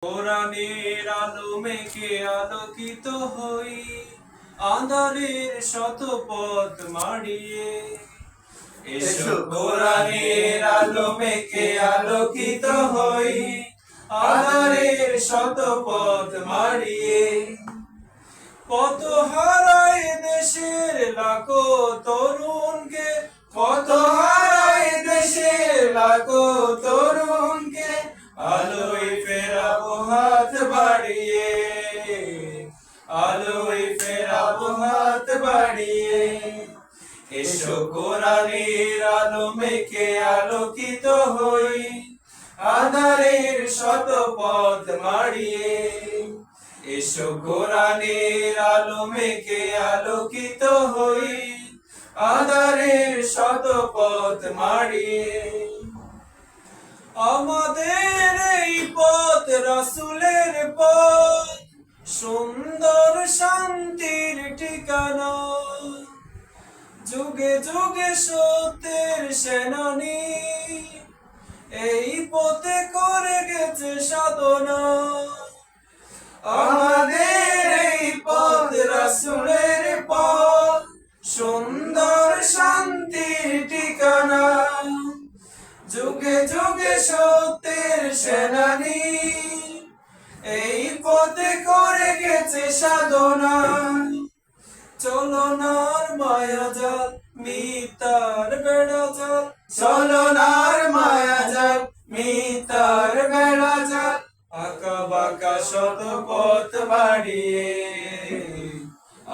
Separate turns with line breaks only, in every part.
কোরআনের আলো মেখে আলোকিত হই, আঁধারের শত পথ মাড়িয়ে। এসো কোরআনের আলো মেখে আলোকিত হই, আঁধারের শত পথ মাড়িয়ে। কত হারায় দেশের লাখো তরুণকে, কত হারায় দেশের লাখো তরুণকে, আলোয় ফেরাবো হাত বাড়িয়ে, আলোয় ফেরাবো হাত বাড়িয়ে। এসো কোরআনের আলো মেখে আলোকিত হই, আঁধারের শত পথ মাড়িয়ে। এসো কোরআনের আলো মেখে আলোকিত হই, আঁধারের শত পথ মাড়িয়ে। আমাদের এই পথ রাসূলের পথ, সুন্দর শান্তির ঠিকানা। যুগে যুগে সত্যের সেনানী, এই পথে করে গেছে সাধনা। আমাদের এই পথ রাসূলের পথ, সুন্দর শান্তির ঠিকানা। যুগে যুগে সত্যের সেনানী, এই পথে করে গেছে সাধনা। চলনার মায়া জাল মিথ্যার বেড়া জাল, চলনার মায়া জাল মিথ্যার বেড়া জাল। আঁকা বাঁকা শত পথ বাড়িয়ে,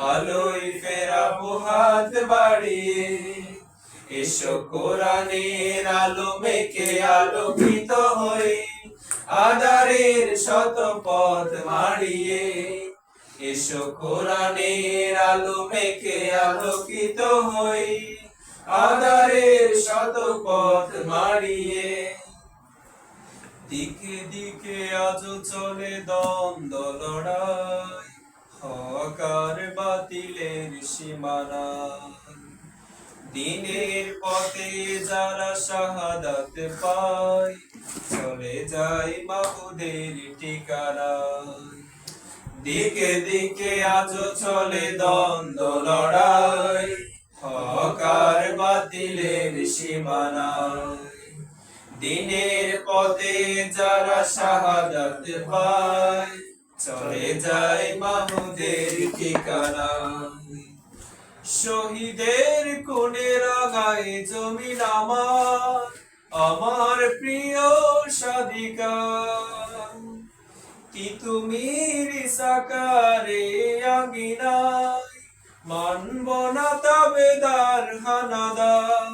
আলোয় ফেরাবো হাত বাড়িয়ে। এসো কোরআনের আলো মেখে আলোকিত হই, আঁধারের শত পথ মাড়িয়ে। এসো কোরআনের আলো মেখে আলোকিত হই, আঁধারের শত পথ মাড়িয়ে। দিকে দিকে আজও চলে দ্বন্দ্ব লড়াই, হক আর বাতিলের সীমানা। দিনের পথে যারা শাহাদাত পায়, চলে যায় মাহুদের ঠিকানায়। দিকে দিকে আজও চলে দ্বন্দ্ব লড়াই, হক আর বাতিলের সীমানায়। দিনের পথে যারা শাহাদাত পায়, চলে যায় মাহুদের ঠিকানায়। শহীদের খুনে রাঙায় জমিন আমার, আমার প্রিয় সাদিকা। তিতুমির সাকারে আঙ্গিনায়, মানব না তাবেদার হানাদার।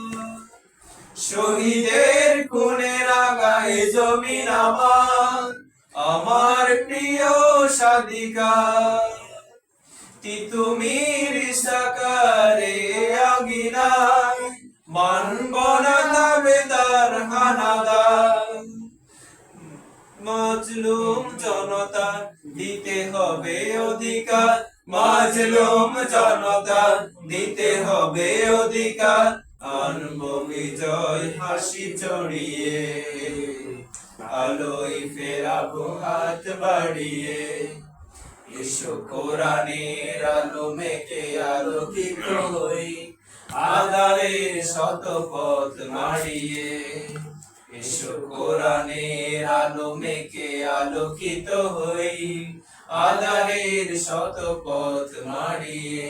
শহীদের খুনে রাঙায় জমিন আমার, আমার প্রিয় সাদিকা। তিতুমির সাকারে আঙ্গিনায়, মানব না তাবেদার হানাদার। মাজলুম জনতা দিতে হবে অধিকার, মাজলুম জনতা দিতে হবে অধিকার। আনব বিজয় হাসি চড়িয়ে, আলোয় ফেরাবো হাত বাড়িয়ে। এসো কোরআনের আলো মেখে আলোকিত হই, আঁধারের শত পথ মাড়িয়ে। এসো কোরআনের আলো মেখে আলোকিত হই, আঁধারের শত পথ মাড়িয়ে।